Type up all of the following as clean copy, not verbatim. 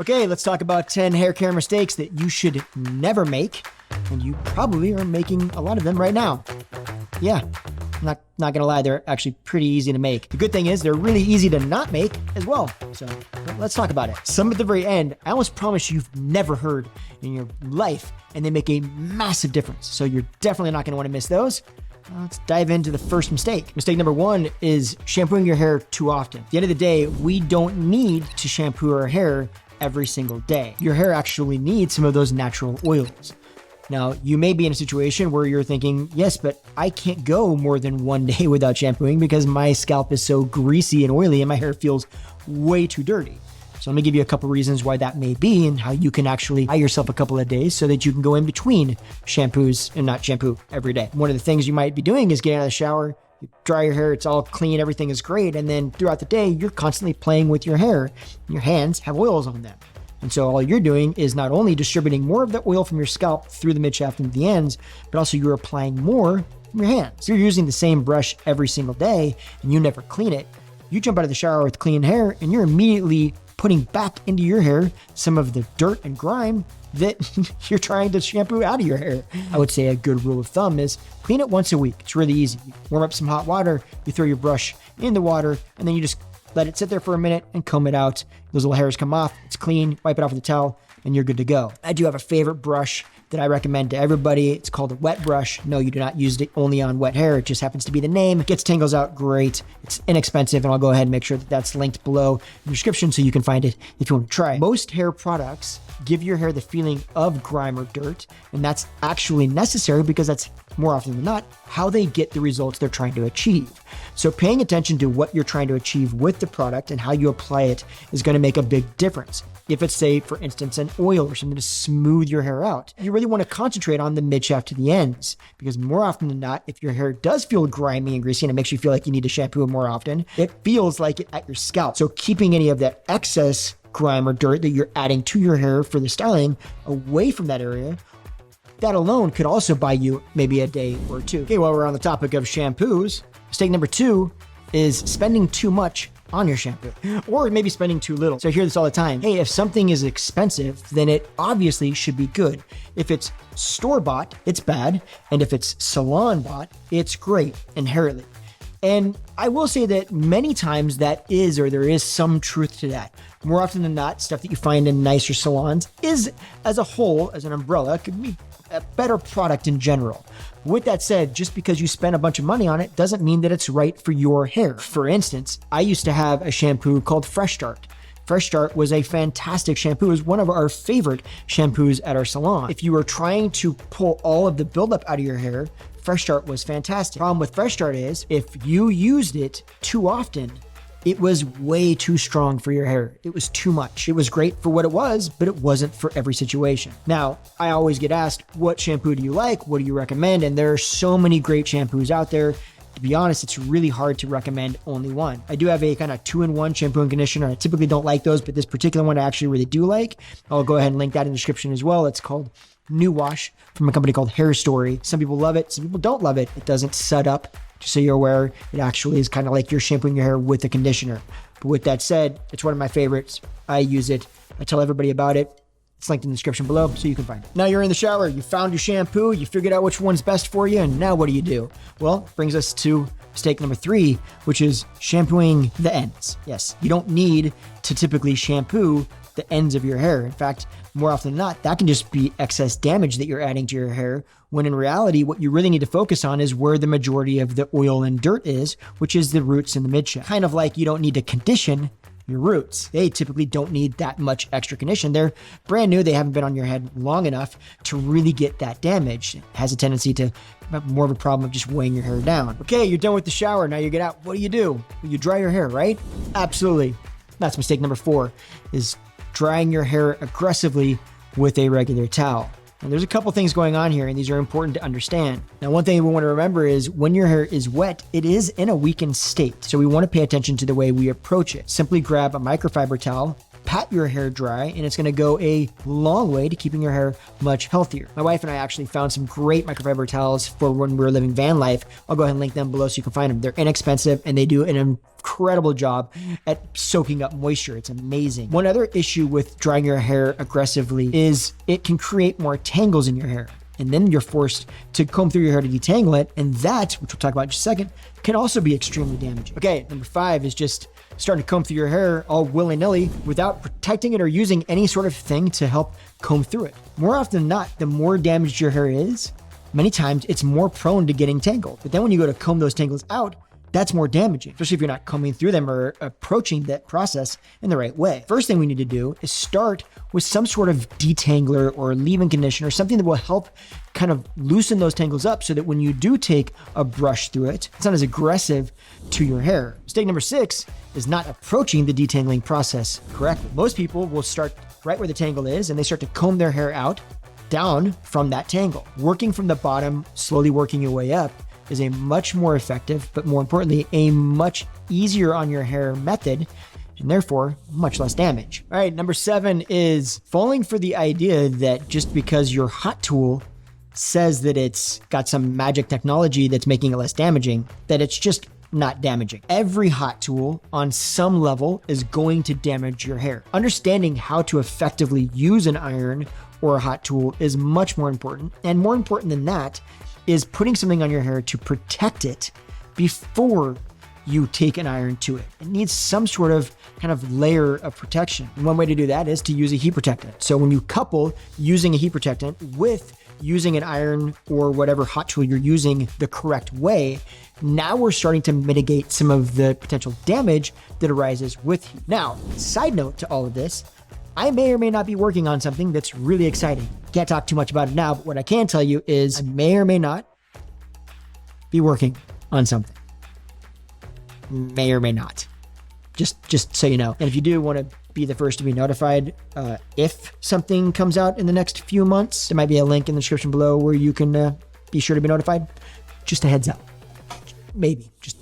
Okay, let's talk about 10 hair care mistakes that you should never make, and you probably are making a lot of them right now. Yeah, I'm not gonna lie, they're actually pretty easy to make. The good thing is they're really easy to not make as well. So let's talk about it. Some at the very end, I almost promise you've never heard in your life, and they make a massive difference. So you're definitely not gonna wanna miss those. Let's dive into the first mistake. Mistake number one is shampooing your hair too often. At the end of the day, we don't need to shampoo our hair every single day. Your hair actually needs some of those natural oils. Now, you may be in a situation where you're thinking, yes, but I can't go more than one day without shampooing because my scalp is so greasy and oily and my hair feels way too dirty. So let me give you a couple reasons why that may be and how you can actually buy yourself a couple of days so that you can go in between shampoos and not shampoo every day. One of the things you might be doing is getting out of the shower, you dry your hair, it's all clean, everything is great. And then throughout the day, you're constantly playing with your hair. Your hands have oils on them. And so all you're doing is not only distributing more of the oil from your scalp through the midshaft and the ends, but also you're applying more from your hands. If you're using the same brush every single day and you never clean it, you jump out of the shower with clean hair and you're immediately putting back into your hair some of the dirt and grime that you're trying to shampoo out of your hair. I would say a good rule of thumb is clean it once a week. It's really easy. You warm up some hot water, you throw your brush in the water, and then you just let it sit there for a minute and comb it out. Those little hairs come off, it's clean, wipe it off with a towel, and you're good to go. I do have a favorite brush that I recommend to everybody. It's called a wet brush. No, you do not use it only on wet hair. It just happens to be the name. It gets tangles out great. It's inexpensive, and I'll go ahead and make sure that that's linked below in the description so you can find it if you want to try it. Most hair products give your hair the feeling of grime or dirt, and that's actually necessary because that's more often than not how they get the results they're trying to achieve. So paying attention to what you're trying to achieve with the product and how you apply it is going to make a big difference. If it's, say, for instance, an oil or something to smooth your hair out, you really want to concentrate on the midshaft to the ends, because more often than not, if your hair does feel grimy and greasy and it makes you feel like you need to shampoo it more often, it feels like it at your scalp. So keeping any of that excess grime or dirt that you're adding to your hair for the styling away from that area, that alone could also buy you maybe a day or two. Okay, while we're on the topic of shampoos, mistake number two is spending too much on your shampoo, or maybe spending too little. So I hear this all the time. Hey, if something is expensive, then it obviously should be good. If it's store-bought, it's bad. And if it's salon-bought, it's great inherently. And I will say that many times that is, or there is some truth to that. More often than not, stuff that you find in nicer salons is, as a whole, as an umbrella, could be a better product in general. With that said, just because you spend a bunch of money on it doesn't mean that it's right for your hair. For instance, I used to have a shampoo called Fresh Start. Fresh Start was a fantastic shampoo. It was one of our favorite shampoos at our salon. If you were trying to pull all of the buildup out of your hair, Fresh Start was fantastic. Problem with Fresh Start is if you used it too often, it was way too strong for your hair. It was too much. It was great for what it was, but it wasn't for every situation. Now, I always get asked, what shampoo do you like? What do you recommend? And there are so many great shampoos out there. To be honest, it's really hard to recommend only one. I do have a kind of 2-in-1 shampoo and conditioner. I typically don't like those, but this particular one I actually really do like. I'll go ahead and link that in the description as well. It's called New Wash from a company called Hair Story. Some people love it. Some people don't love it. It doesn't set up. Just so you're aware, it actually is kind of like you're shampooing your hair with a conditioner. But with that said, it's one of my favorites. I use it. I tell everybody about it. It's linked in the description below so you can find it. Now you're in the shower, you found your shampoo, you figured out which one's best for you, and now what do? Well, it brings us to mistake number 3, which is shampooing the ends. Yes, you don't need to typically shampoo the ends of your hair. In fact, more often than not, that can just be excess damage that you're adding to your hair, when in reality, what you really need to focus on is where the majority of the oil and dirt is, which is the roots and the midshaft. Kind of like you don't need to condition your roots. They typically don't need that much extra condition. They're brand new. They haven't been on your head long enough to really get that damage. It has a tendency to have more of a problem of just weighing your hair down. Okay, you're done with the shower. Now you get out. What do? Well, you dry your hair, right? Absolutely. That's mistake number 4, is drying your hair aggressively with a regular towel. And there's a couple things going on here, and these are important to understand. Now, one thing we want to remember is when your hair is wet, it is in a weakened state. So we want to pay attention to the way we approach it. Simply grab a microfiber towel, pat your hair dry, and it's going to go a long way to keeping your hair much healthier. My wife and I actually found some great microfiber towels for when we were living van life. I'll go ahead and link them below so you can find them. They're inexpensive and they do an incredible job at soaking up moisture. It's amazing. One other issue with drying your hair aggressively is it can create more tangles in your hair. And then you're forced to comb through your hair to detangle it. And that, which we'll talk about in just a second, can also be extremely damaging. Okay, number 5 is just starting to comb through your hair all willy-nilly without protecting it or using any sort of thing to help comb through it. More often than not, the more damaged your hair is, many times it's more prone to getting tangled. But then when you go to comb those tangles out, that's more damaging, especially if you're not combing through them or approaching that process in the right way. First thing we need to do is start with some sort of detangler or leave-in conditioner, something that will help kind of loosen those tangles up so that when you do take a brush through it, it's not as aggressive to your hair. Mistake number 6 is not approaching the detangling process correctly. Most people will start right where the tangle is and they start to comb their hair out down from that tangle. Working from the bottom, slowly working your way up, is a much more effective, but more importantly, a much easier on your hair method, and therefore much less damage. All right, number 7 is falling for the idea that just because your hot tool says that it's got some magic technology that's making it less damaging, that it's just not damaging. Every hot tool on some level is going to damage your hair. Understanding how to effectively use an iron or a hot tool is much more important. And more important than that is putting something on your hair to protect it before you take an iron to it. It needs some sort of kind of layer of protection. And one way to do that is to use a heat protectant. So when you couple using a heat protectant with using an iron or whatever hot tool you're using the correct way, now we're starting to mitigate some of the potential damage that arises with heat. Now, side note to all of this, I may or may not be working on something that's really exciting. Can't talk too much about it now, but what I can tell you is I may or may not be working on something. May or may not. Just so you know. And if you do want to be the first to be notified if something comes out in the next few months, there might be a link in the description below where you can be sure to be notified. Just a heads up. Maybe. Just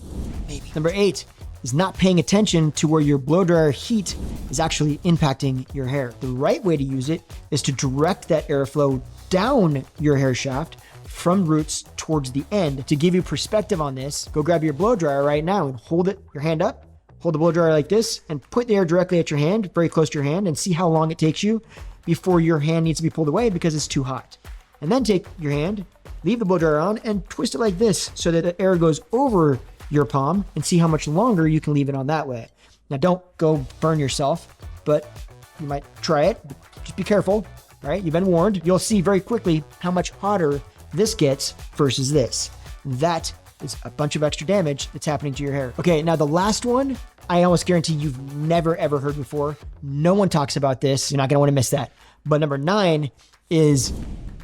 maybe. Number 8 is not paying attention to where your blow dryer heat is actually impacting your hair. The right way to use it is to direct that airflow down your hair shaft from roots towards the end. To give you perspective on this, go grab your blow dryer right now and hold it, your hand up, hold the blow dryer like this and put the air directly at your hand, very close to your hand, and see how long it takes you before your hand needs to be pulled away because it's too hot. And then take your hand, leave the blow dryer on and twist it like this so that the air goes over your palm and see how much longer you can leave it on that way. Now don't go burn yourself, but you might try it. Just be careful, all right? You've been warned. You'll see very quickly how much hotter this gets versus this. That is a bunch of extra damage that's happening to your hair. Okay, now the last one, I almost guarantee you've never ever heard before. No one talks about this. You're not gonna wanna miss that. But number 9 is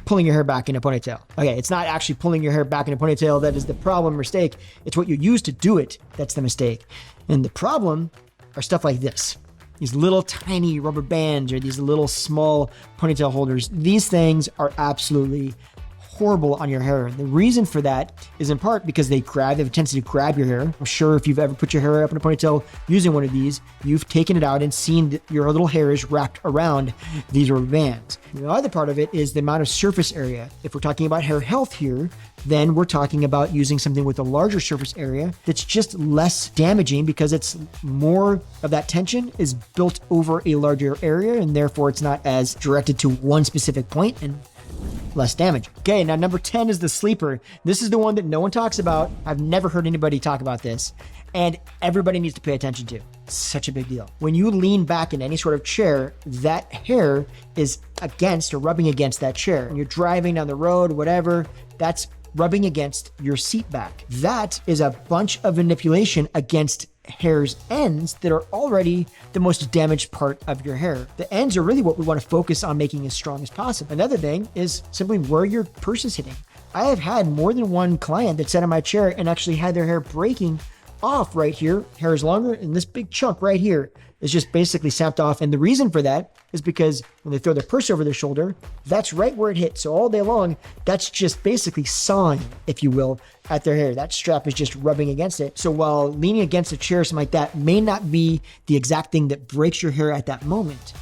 pulling your hair back in a ponytail. Okay, it's not actually pulling your hair back in a ponytail that is the problem mistake. It's what you use to do it that's the mistake. And the problem are stuff like this. These little tiny rubber bands or these little small ponytail holders. These things are absolutely horrible on your hair. And the reason for that is in part because they have a tendency to grab your hair. I'm sure if you've ever put your hair up in a ponytail using one of these, you've taken it out and seen that your little hair is wrapped around these rubber bands. The other part of it is the amount of surface area. If we're talking about hair health here, then we're talking about using something with a larger surface area that's just less damaging because it's more of that tension is built over a larger area and therefore it's not as directed to one specific point and less damage. Okay, now number 10 is the sleeper. This is the one that no one talks about. I've never heard anybody talk about this, and everybody needs to pay attention to. It's such a big deal. When you lean back in any sort of chair, that hair is against or rubbing against that chair. When you're driving down the road, whatever, that's rubbing against your seat back. That is a bunch of manipulation against hair's ends that are already the most damaged part of your hair. The ends are really what we want to focus on making as strong as possible. Another thing is simply where your purse is hitting. I have had more than one client that sat in my chair and actually had their hair breaking off right here. Hair is longer and this big chunk right here is just basically snapped off. And the reason for that is because when they throw their purse over their shoulder, that's right where it hit. So all day long, that's just basically sawing, if you will, at their hair. That strap is just rubbing against it. So while leaning against a chair or something like that may not be the exact thing that breaks your hair at that moment,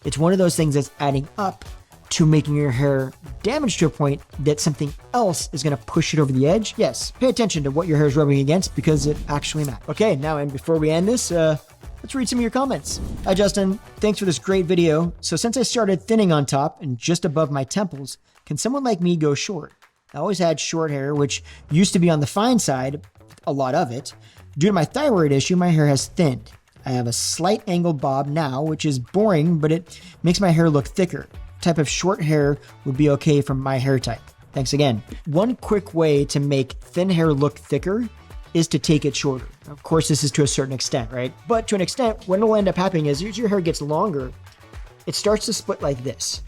it's one of those things that's adding up to making your hair damaged to a point that something else is going to push it over the edge. Yes, pay attention to what your hair is rubbing against because it actually matters. Okay, now, and before we end this, let's read some of your comments. Hi, Justin. Thanks for this great video. So since I started thinning on top and just above my temples, can someone like me go short? I always had short hair, which used to be on the fine side, a lot of it. Due to my thyroid issue, my hair has thinned. I have a slight angled bob now, which is boring, but it makes my hair look thicker. Type of short hair would be okay for my hair type. Thanks again. One quick way to make thin hair look thicker is to take it shorter. Of course, this is to a certain extent, right? But to an extent, what will end up happening is as your hair gets longer, it starts to split like this.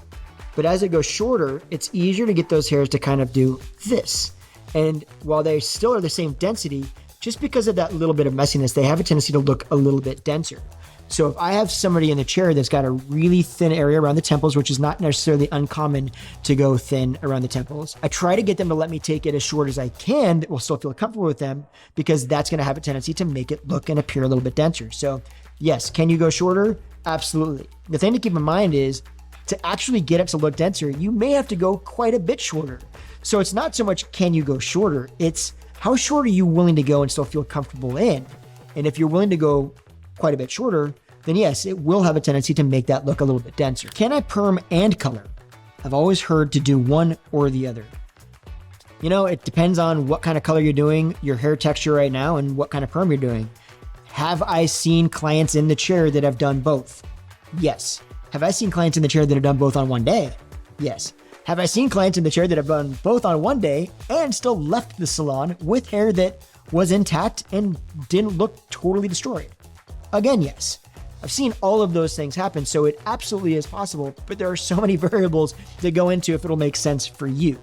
But as it goes shorter, it's easier to get those hairs to kind of do this. And while they still are the same density, just because of that little bit of messiness, they have a tendency to look a little bit denser. So if I have somebody in the chair that's got a really thin area around the temples, which is not necessarily uncommon to go thin around the temples, I try to get them to let me take it as short as I can that will still feel comfortable with them, because that's going to have a tendency to make it look and appear a little bit denser. So yes, can you go shorter? Absolutely. The thing to keep in mind is to actually get it to look denser, you may have to go quite a bit shorter. So it's not so much can you go shorter, it's how short are you willing to go and still feel comfortable in? And if you're willing to go quite a bit shorter, then yes, it will have a tendency to make that look a little bit denser. Can I perm and color? I've always heard to do one or the other. You know, it depends on what kind of color you're doing, your hair texture right now, and what kind of perm you're doing. Have I seen clients in the chair that have done both? Yes. Have I seen clients in the chair that have done both on one day? Yes. Have I seen clients in the chair that have done both on one day and still left the salon with hair that was intact and didn't look totally destroyed? Again, yes. I've seen all of those things happen, so it absolutely is possible, but there are so many variables that go into if it'll make sense for you.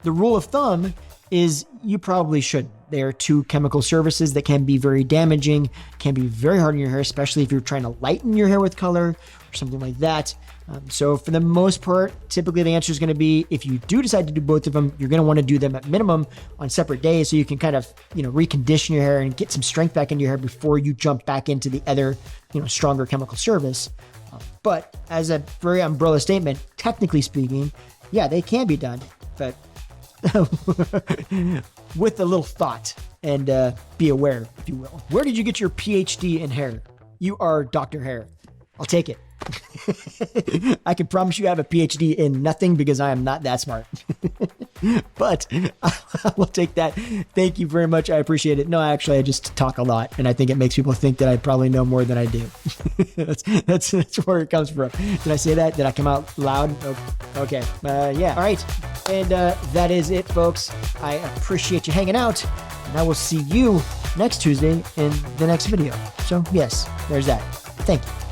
The rule of thumb is you probably shouldn't. There are two chemical services that can be very damaging, can be very hard on your hair, especially if you're trying to lighten your hair with color or something like that. So for the most part, typically the answer is going to be, if you do decide to do both of them, you're going to want to do them at minimum on separate days so you can kind of, recondition your hair and get some strength back into your hair before you jump back into the other, stronger chemical service. But as a very umbrella statement, technically speaking, yeah, they can be done, but with a little thought and be aware, if you will. Where did you get your PhD in hair? You are Dr. Hair. I'll take it. I can promise you I have a PhD in nothing because I am not that smart. But I will take that. Thank you very much. I appreciate it. No, actually, I just talk a lot, and I think it makes people think that I probably know more than I do. that's where it comes from. Did I say that? Did I come out loud? Okay. Yeah. All right. And that is it, folks. I appreciate you hanging out, and I will see you next Tuesday in the next video. So yes, there's that. Thank you.